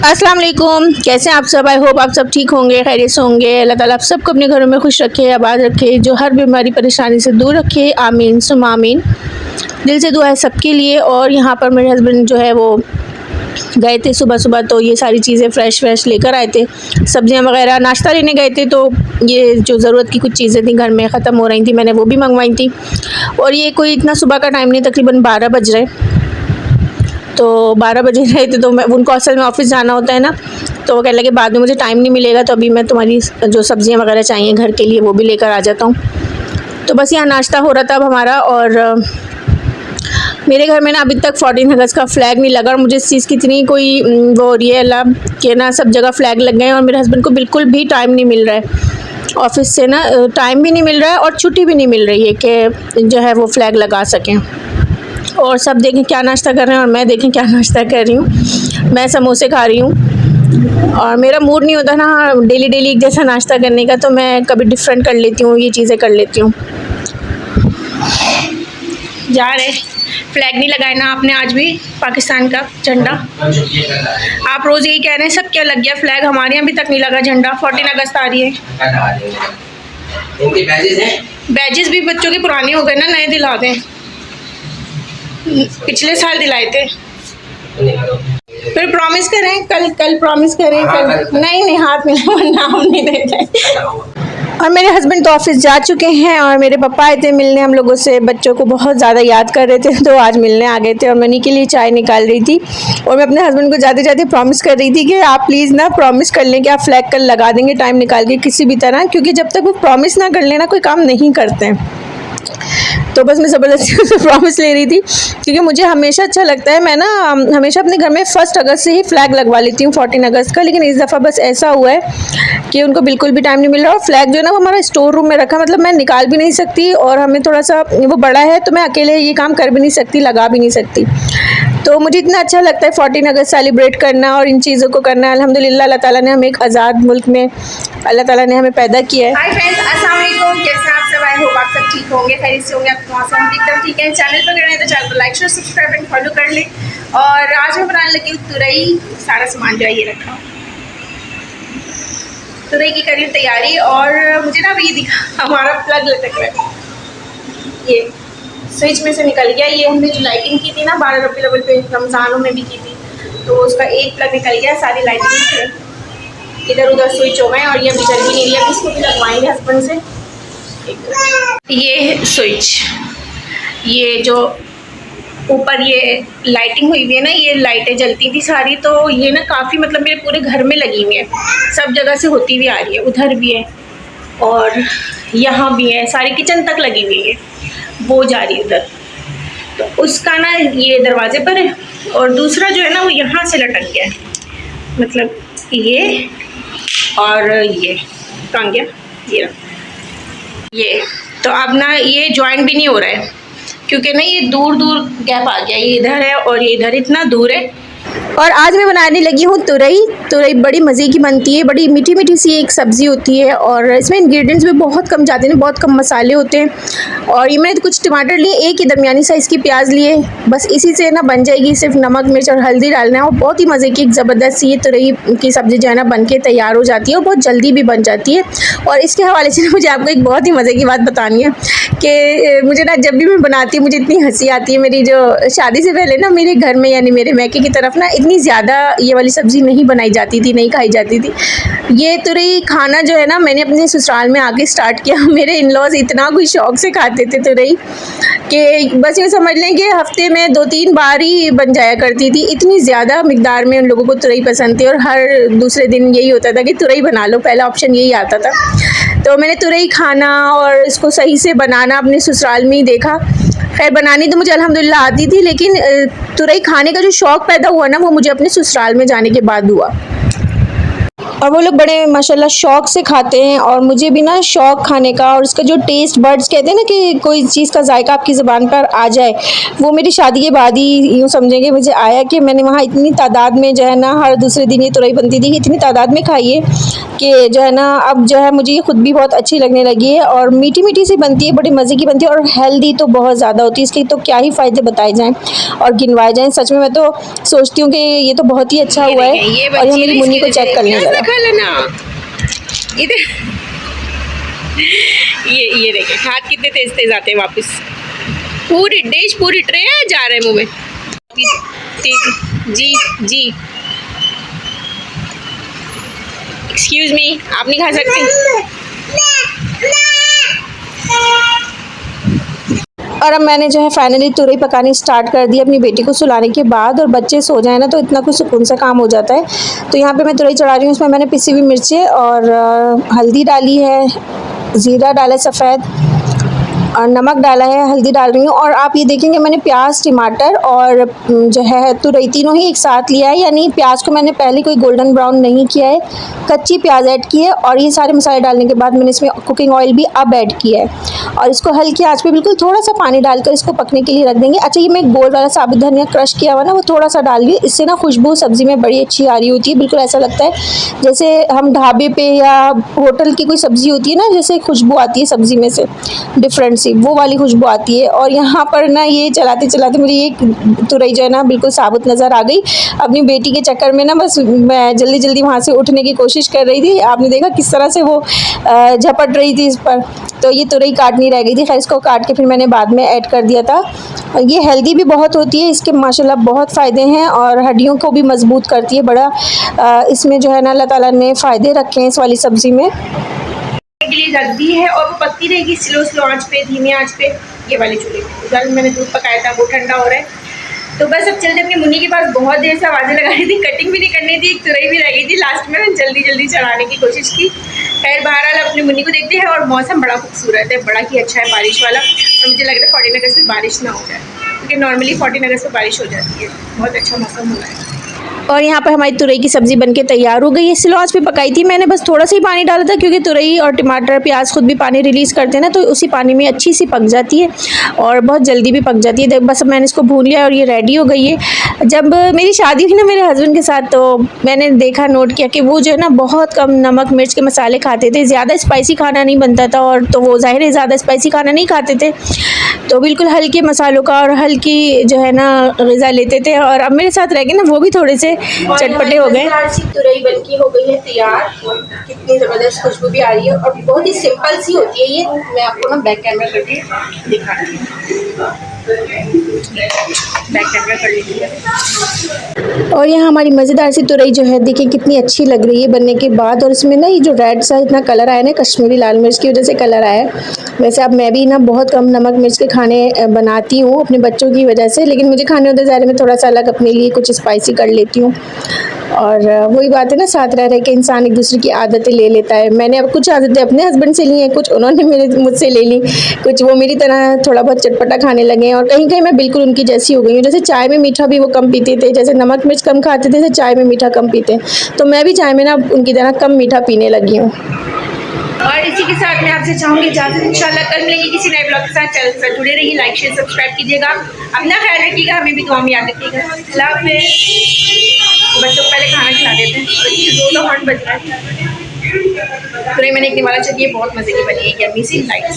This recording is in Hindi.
अस्सलाम वालेकुम, कैसे हैं आप सब। आई होप आप सब ठीक होंगे, खैरियत से होंगे। अल्लाह ताला आप सबको अपने घरों में खुश रखे, आबाद रखे, जो हर बीमारी परेशानी से दूर रखे। आमीन सुम आमीन। दिल से दुआ है सबके लिए। और यहाँ पर मेरे हस्बैंड जो है वो गए थे सुबह सुबह, तो ये सारी चीज़ें फ़्रेश लेकर आए थे, सब्जियाँ वगैरह। नाश्ता लेने गए थे तो ये जो ज़रूरत की कुछ चीज़ें थी घर में ख़त्म हो रही थी, मैंने वो भी मंगवाई थी। और ये कोई इतना सुबह का टाइम नहीं, तकरीबन 12 बज रहे। तो 12 बजे रहे थे, तो मैं उनको असल में ऑफ़िस जाना होता है ना, तो वो कहने लगे बाद में मुझे टाइम नहीं मिलेगा, तो अभी मैं तुम्हारी जो सब्ज़ियाँ वगैरह चाहिए घर के लिए वो भी लेकर आ जाता हूँ। तो बस यहाँ नाश्ता हो रहा था अब हमारा। और मेरे घर में ना अभी तक 14 अगस्त का फ़्लैग नहीं लगा, और मुझे इस चीज़ की इतनी कोई वो हो रही है अल्लाह कि ना सब जगह फ़्लैग लग गए हैं, और मेरे हस्बैंड को बिल्कुल भी टाइम नहीं मिल रहा है ऑफ़िस से ना, टाइम भी नहीं मिल रहा है और छुट्टी भी नहीं मिल रही है कि जो है वो फ़्लैग लगा सकें। और सब देखें क्या नाश्ता कर रहे हैं और मैं देखें क्या नाश्ता कर रही हूँ। मैं समोसे खा रही हूँ, और मेरा मूड नहीं होता ना डेली एक जैसा नाश्ता करने का, तो मैं कभी डिफरेंट कर लेती हूँ, ये चीज़ें कर लेती हूँ। जा रहे फ्लैग नहीं लगाया ना आपने आज भी, पाकिस्तान का झंडा। आप रोज़ यही कह रहे हैं सब क्या लग गया फ़्लैग, हमारे यहाँ अभी तक नहीं लगा झंडा। 14 अगस्त आ रही है। बैजेस भी बच्चों के पुराने हो गए ना, नए दिला दें। पिछले साल दिलाए थे। फिर प्रॉमिस करें, कल प्रॉमिस करें कल। नहीं हाथ मिला वरना हम नहीं देते। और मेरे हस्बैंड तो ऑफिस जा चुके हैं, और मेरे पापा आए थे मिलने हम लोगों से, बच्चों को बहुत ज़्यादा याद कर रहे थे तो आज मिलने आ गए थे। और मैं उन्हीं के लिए चाय निकाल रही थी, और मैं अपने हस्बैंड को जाते जाते प्रॉमिस कर रही थी कि आप प्लीज़ ना प्रॉमिस कर लें कि आप फ्लैग कल लगा देंगे टाइम निकाल के किसी भी तरह, क्योंकि जब तक वो प्रॉमिस ना कर लेना कोई काम नहीं करते हैं। तो बस मैं ज़बरदस्ती से प्रॉमिस ले रही थी, क्योंकि मुझे हमेशा अच्छा लगता है। मैं ना हमेशा अपने घर में 1 अगस्त से ही फ़्लैग लगवा लेती हूँ 14 अगस्त का, लेकिन इस दफ़ा बस ऐसा हुआ है कि उनको बिल्कुल भी टाइम नहीं मिल रहा। और फ्लैग जो है ना वो हमारा स्टोर रूम में रखा, मतलब मैं निकाल भी नहीं सकती, और हमें थोड़ा सा वो बड़ा है तो मैं अकेले ये काम कर भी नहीं सकती, लगा भी नहीं सकती। तो मुझे इतना अच्छा लगता है 14 अगस्त सेलिब्रेट करना और इन चीज़ों को करना। अल्हम्दुलिल्लाह अल्लाह ताला ने हमें एक आज़ाद मुल्क में अल्लाह ताला ने हमें पैदा किया है। हाय फ्रेंड्स, अस्सलाम वालेकुम, कैसे आप सब। आई होप आप सब ठीक होंगे, खैरियत से होंगे। आपको मौसम एकदम ठीक है। चैनल पर गए हैं तो चैनल को like share subscribe and follow कर लें। और आज मैं बनाने लगी हूँ तुरई। सारा सामान जो है ये रखा, तुरई की करी तैयारी। और मुझे ना अभी दिखा हमारा प्लग लटक रहा है, ये स्विच में से निकल गया। ये हमने जो लाइटिंग की थी ना 12 रबीउल अव्वल पे, रमज़ानों में भी की थी, तो उसका एक प्लग निकल गया। सारी लाइटिंग इधर उधर स्विच हो गए, और ये अभी जल भी नहीं रही। इसको भी लगवाएंगे हस्बैंड से। ये स्विच, ये जो ऊपर ये लाइटिंग हुई हुई है ना, ये लाइटें जलती थी सारी, तो ये ना काफ़ी मतलब मेरे पूरे घर में लगी हुई है, सब जगह से होती हुई आ रही है। उधर भी है और यहाँ भी है, सारी किचन तक लगी हुई है, वो जा रही है उधर। तो उसका ना ये दरवाजे पर है, और दूसरा जो है ना वो यहाँ से लटक गया है, मतलब ये और ये कहाँ गया ये। तो अब ना ये जॉइंट भी नहीं हो रहा है, क्योंकि ना ये दूर गैप आ गया, ये इधर है और ये इधर इतना दूर है। और आज मैं बनाने लगी हूँ तुरई बड़ी मज़े की बनती है, बड़ी मीठी सी एक सब्ज़ी होती है, और इसमें इंग्रेडिएंट्स भी बहुत कम जाते हैं, बहुत कम मसाले होते हैं। और ये मैंने कुछ टमाटर लिए, एक ही दरमियानी साइज़ की प्याज लिए, बस इसी से ना बन जाएगी। सिर्फ नमक मिर्च और हल्दी डालना है, और बहुत ही मज़े की एक ज़बरदस्त सी ये तुरई की सब्ज़ी जो है ना बन के तैयार हो जाती है, और बहुत जल्दी भी बन जाती है। और इसके हवाले से मुझे आपको एक बहुत ही मज़े की बात बतानी है कि मुझे ना जब भी मैं बनाती हूँ मुझे इतनी हंसी आती है। मेरी जो शादी से पहले ना मेरे घर में यानी मेरे मैके की तरफ ना इतनी ज़्यादा ये वाली सब्ज़ी नहीं बनाई जाती थी, नहीं खाई जाती थी। ये तुरई खाना जो है ना मैंने अपने ससुराल में आके स्टार्ट किया। मेरे इन लॉज इतना कोई शौक़ से खाते थे तुरई कि बस ये समझ लें कि हफ्ते में 2-3 बार ही बन जाया करती थी। इतनी ज़्यादा मिकदार में उन लोगों को तुरई पसंद थी, और हर दूसरे दिन यही होता था कि तुरई बना लो, पहला ऑप्शन यही आता था। तो मैंने तुरई खाना और इसको सही से बनाना अपने ससुराल में ही देखा। खैर बनानी तो मुझे अल्हम्दुलिल्लाह आती थी, लेकिन तुरई खाने का जो शौक़ पैदा हुआ ना वो मुझे अपने ससुराल में जाने के बाद हुआ। और वो लोग बड़े माशाल्लाह शौक़ से खाते हैं और मुझे भी ना शौक़ खाने का और उसका जो टेस्ट बड्स कहते हैं ना कि कोई चीज़ का जायका आपकी ज़ुबान पर आ जाए, वो मेरी शादी के बाद ही यूँ समझेंगे मुझे आया कि मैंने वहाँ इतनी तादाद में जो है ना हर दूसरे दिन ये तुरई बनती थी, इतनी तादाद में खाई है कि जो है ना अब जो है मुझे ये खुद भी बहुत अच्छी लगने लगी है और मीठी-मीठी सी बनती है, बड़ी मज़े की बनती है और हेल्दी तो बहुत ज़्यादा होती है, इसके तो क्या ही फ़ायदे बताए जाएँ और गिनवाए जाएँ। सच में मैं तो सोचती हूँ कि ये तो बहुत ही अच्छा हुआ है और ये मेरी मुन्नी को चेक कर लें ज़रा। खा लेना इधर। ये देखिए हाथ कितने तेज तेज आते हैं वापस। पूरी डिश पूरी ट्रे जा रहे हैं मुंह में। जी जी एक्सक्यूज मी, आप नहीं खा सकते। और अब मैंने जो है फाइनली तुरई पकानी स्टार्ट कर दी अपनी बेटी को सुलाने के बाद और बच्चे सो जाए ना तो इतना कुछ सुकून सा काम हो जाता है। तो यहाँ पे मैं तुरई चढ़ा रही हूँ, उसमें मैंने पिसी हुई मिर्चें और हल्दी डाली है, ज़ीरा डाला है सफ़ेद और नमक डाला है, हल्दी डाल रही हूँ और आप ये देखेंगे मैंने प्याज, टमाटर और जो है तुरई तीनों ही एक साथ लिया है, यानी प्याज को मैंने पहले कोई गोल्डन ब्राउन नहीं किया है, कच्ची प्याज ऐड की है और ये सारे मसाले डालने के बाद मैंने इसमें कुकिंग ऑयल भी अब ऐड किया है और इसको हल्की आंच पे बिल्कुल थोड़ा सा पानी डालकर इसको पकने के लिए रख देंगे। अच्छा ये मैं गोल वाला साबुत धनिया क्रश किया हुआ ना वो थोड़ा सा डाल दी, इससे ना खुशबू सब्ज़ी में बड़ी अच्छी आ रही होती है, बिल्कुल ऐसा लगता है जैसे हम ढाबे पे या होटल की कोई सब्ज़ी होती है ना जैसे खुशबू आती है सब्ज़ी में से डिफरेंट सी, वो वाली खुशबू आती है। और यहाँ पर ना ये चलाते चलाते मुझे ये तुरई जो है ना बिल्कुल साबुत नज़र आ गई। अपनी बेटी के चक्कर में ना बस मैं जल्दी जल्दी वहाँ से उठने की कोशिश कर रही थी, आपने देखा किस तरह से वो झपट रही थी इस पर, तो ये तुरई काटनी रह गई थी। खैर इसको काट के फिर मैंने बाद में ऐड कर दिया था। ये हेल्दी भी बहुत होती है, इसके माशाल्लाह बहुत फ़ायदे हैं और हड्डियों को भी मजबूत करती है। बड़ा इसमें जो है ना अल्लाह ताला ने फ़ायदे रखे हैं इस वाली सब्ज़ी में। के लिए रख दी है और वो पकती रहेगी स्लो आंच पे, धीमी आंच पे। ये वाले चूल्हे पे उधर मैंने दूध पकाया था, वो ठंडा हो रहा है। तो बस अब चलते अपनी मुन्नी के पास। बहुत देर से आवाज़ें लगा रही थी, कटिंग भी नहीं करनी थी, एक तुरई भी रह गई थी। लास्ट में मैंने जल्दी जल्दी चढ़ाने की कोशिश की। खैर बहरहाल अपनी मुन्नी को देखते हैं और मौसम बड़ा खूबसूरत है, बड़ा ही अच्छा है बारिश वाला। और मुझे लग रहा है 14 अगस्त में बारिश ना हो जाए क्योंकि नॉर्मली 14 अगस्त में बारिश हो जाती है। बहुत अच्छा मौसम हो रहा है। और यहाँ पर हमारी तुरई की सब्ज़ी बनके तैयार हो गई है। स्लो आंच पे पकाई थी मैंने, बस थोड़ा सा ही पानी डाला था क्योंकि तुरई और टमाटर प्याज खुद भी पानी रिलीज़ करते हैं ना, तो उसी पानी में अच्छी सी पक जाती है और बहुत जल्दी भी पक जाती है। बस अब मैंने इसको भून लिया और ये रेडी हो गई है। जब मेरी शादी हुई ना मेरे हस्बैंड के साथ तो मैंने देखा, नोट किया कि वो जो है ना बहुत कम नमक मिर्च के मसाले खाते थे, ज़्यादा स्पाइसी खाना नहीं बनता था और तो वो ज़ाहिर है ज़्यादा स्पाइसी खाना नहीं खाते थे, तो बिल्कुल हल्के मसालों का और हल्की जो है ना ग़िज़ा लेते थे। और अब मेरे साथ रह गए ना वो भी थोड़े से चटपटे हो गए। तुरई बनकी हो गई है तैयार, कितनी ज़बरदस्त खुशबू भी आ रही है और बहुत ही सिंपल सी होती है ये। मैं आपको ना बैक कैमरा करके दिखाती हूँ, बैक कैमरा कर लीजिए। और यहाँ हमारी मज़ेदार सी तुरई जो है देखिए कितनी अच्छी लग रही है बनने के बाद। और इसमें ना ये जो रेड सा इतना कलर आया ना, कश्मीरी लाल मिर्च की वजह से कलर आया। वैसे अब मैं भी ना बहुत कम नमक मिर्च के खाने बनाती हूँ अपने बच्चों की वजह से, लेकिन मुझे खाने होते ज़्यादा में थोड़ा सा अलग अपने लिए कुछ स्पाइसी कर लेती हूँ। और वही बात है ना, साथ रह रह के इंसान एक दूसरे की आदतें ले लेता है। मैंने अब कुछ आदतें अपने हस्बैंड से ली हैं, कुछ उन्होंने मुझसे ले ली, कुछ वो मेरी तरह थोड़ा बहुत चटपटा खाने लगे हैं और कहीं कहीं मैं बिल्कुल उनकी जैसी हो गई हूँ। जैसे चाय में मीठा भी वो कम पीते थे, जैसे नमक मिर्च कम खाते थे, जैसे चाय में मीठा कम पीते, तो मैं भी चाय में ना उनकी तरह कम मीठा पीने लगी हूँ। और इसी के साथ मैं आपसे चाहूँगी इजाज़त, इंशाल्लाह कल मिलेंगे किसी नए ब्लॉग के साथ। चैनल के साथ जुड़े रहिए, लाइक शेयर सब्सक्राइब कीजिएगा, अपना ख्याल रखिएगा, हमें भी दुआ में याद रखिएगा। अल्लाह हाफ़िज़। बच्चों को पहले खाना खिला देते हैं, बच्चे 2 1 बज रहा है। तुरई मैंने एक निवाला चाहिए, बहुत मज़े की बनी है, यम्मी सी लाइट्स।